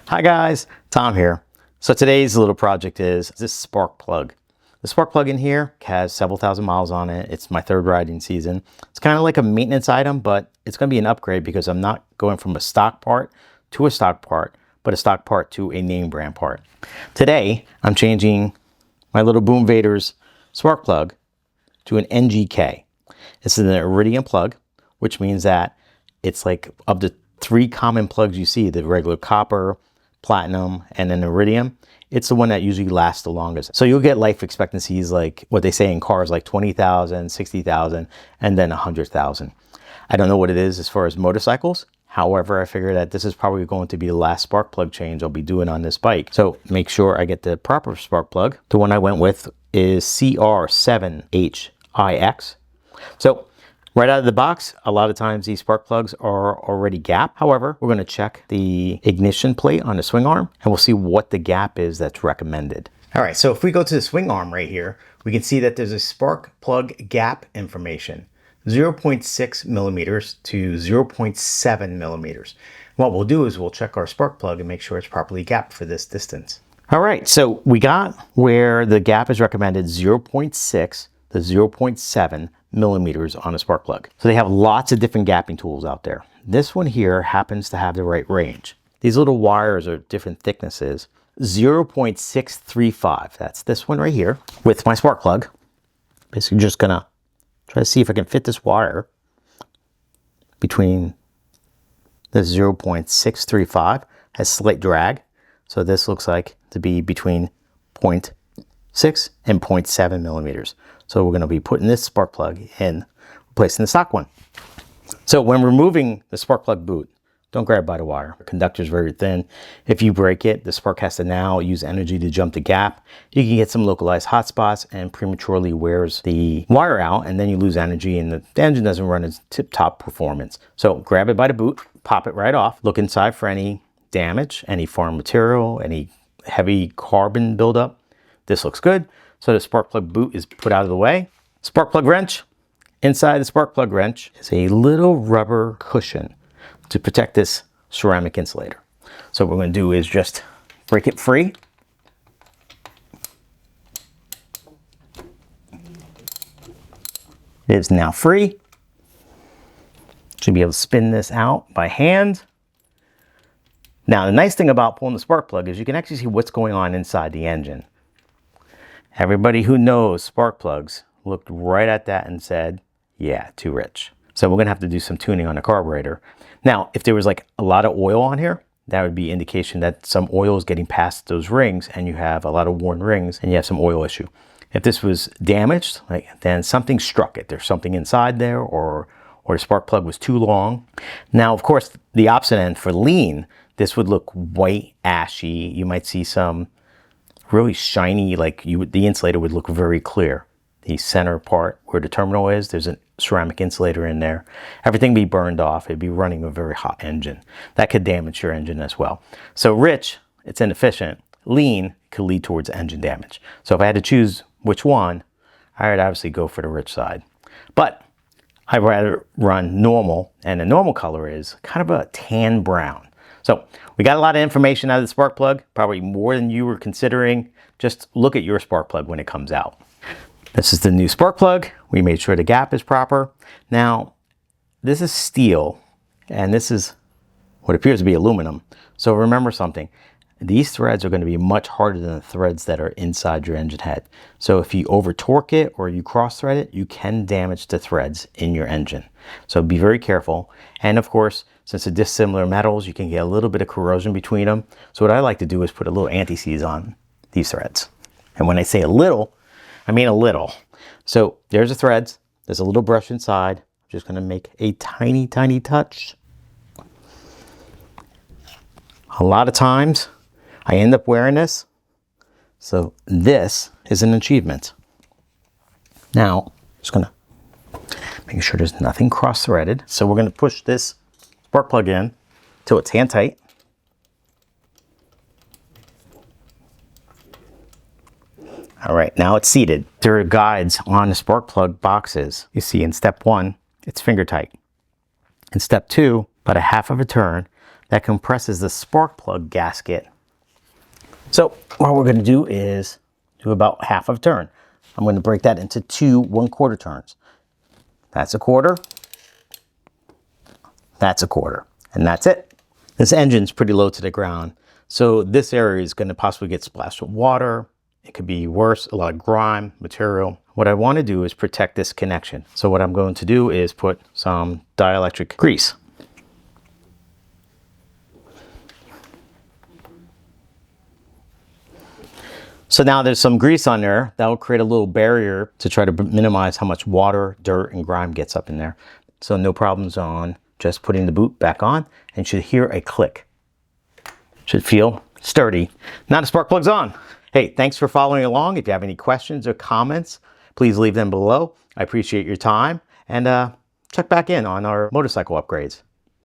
Hi guys, Tom here. So today's little project is this spark plug. The spark plug in here has several thousand miles on it. It's my third riding season. It's kind of like a maintenance item, but it's going to be an upgrade because I'm not going from a stock part to a stock part, but a stock part to a name brand part. Today, I'm changing my little Boom Vader's spark plug to an NGK. This is an Iridium plug, which means that it's like of the three common plugs you see, the regular copper, platinum, and then iridium, it's the one that usually lasts the longest. So you'll get life expectancies like what they say in cars, like 20,000, 60,000, and then 100,000. I don't know what it is as far as motorcycles. However, I figure that this is probably going to be the last spark plug change I'll be doing on this bike. So make sure I get the proper spark plug. The one I went with is CR7HIX. So right out of the box, a lot of times these spark plugs are already gap. However, we're going to check the ignition plate on the swing arm and we'll see what the gap is that's recommended. All right, so if we go to the swing arm right here, we can see that there's a spark plug gap information, 0.6 millimeters to 0.7 millimeters. What we'll do is we'll check our spark plug and make sure it's properly gapped for this distance. All right, so we got where the gap is recommended 0.6 to 0.7 millimeters on a spark plug. So they have lots of different gapping tools out there. This one here happens to have the right range. These little wires are different thicknesses. 0.635, that's this one right here with my spark plug. Basically just gonna try to see if I can fit this wire between this 0.635, has slight drag. So this looks like to be between 0.6 and 0.7 millimeters. So we're going to be putting this spark plug in, replacing the stock one. So when removing the spark plug boot, don't grab by the wire. The conductor is very thin. If you break it, the spark has to now use energy to jump the gap. You can get some localized hot spots and prematurely wears the wire out, and then you lose energy and the engine doesn't run its tip-top performance. So grab it by the boot, pop it right off, look inside for any damage, any foreign material, any heavy carbon buildup. This looks good. So the spark plug boot is put out of the way. Spark plug wrench. Inside the spark plug wrench is a little rubber cushion to protect this ceramic insulator. So what we're going to do is just break it free. It is now free. Should be able to spin this out by hand. Now the nice thing about pulling the spark plug is you can actually see what's going on inside the engine. Everybody who knows spark plugs looked right at that and said, yeah, too rich. So we're gonna have to do some tuning on the carburetor. Now, if there was like a lot of oil on here, that would be indication that some oil is getting past those rings and you have a lot of worn rings and you have some oil issue. If this was damaged, then something struck it. There's something inside there or the spark plug was too long. Now, of course, the opposite end for lean, this would look white, ashy. You might see some really shiny, the insulator would look very clear. The center part where the terminal is, there's a ceramic insulator in there. Everything be burned off. It'd be running a very hot engine. That could damage your engine as well. So rich, it's inefficient. Lean could lead towards engine damage. So if I had to choose which one, I would obviously go for the rich side. But I'd rather run normal, and the normal color is kind of a tan brown. So we got a lot of information out of the spark plug, probably more than you were considering. Just look at your spark plug when it comes out. This is the new spark plug. We made sure the gap is proper. Now, this is steel, and this is what appears to be aluminum. So remember something. These threads are going to be much harder than the threads that are inside your engine head. So if you over torque it or you cross thread it, you can damage the threads in your engine. So be very careful. And of course, since they're dissimilar metals, you can get a little bit of corrosion between them. So what I like to do is put a little anti-seize on these threads. And when I say a little, I mean a little. So there's the threads. There's a little brush inside. I'm just going to make a tiny, tiny touch. A lot of times, I end up wearing this. So this is an achievement. Now, just gonna make sure there's nothing cross-threaded. So we're gonna push this spark plug in till it's hand tight. All right, now it's seated. There are guides on the spark plug boxes. You see in step 1, it's finger tight. In step 2, about a half of a turn, that compresses the spark plug gasket. So what we're going to do is do about half of a turn. I'm going to break that into 2 1/4 turns. That's a quarter. That's a quarter. And that's it. This engine's pretty low to the ground, so this area is going to possibly get splashed with water. It could be worse, a lot of grime, material. What I want to do is protect this connection. So what I'm going to do is put some dielectric grease. So now there's some grease on there that will create a little barrier to try to minimize how much water, dirt, and grime gets up in there. So no problems on just putting the boot back on, and you should hear a click. Should feel sturdy. Now the spark plug's on. Hey, thanks for following along. If you have any questions or comments, please leave them below. I appreciate your time, and check back in on our motorcycle upgrades.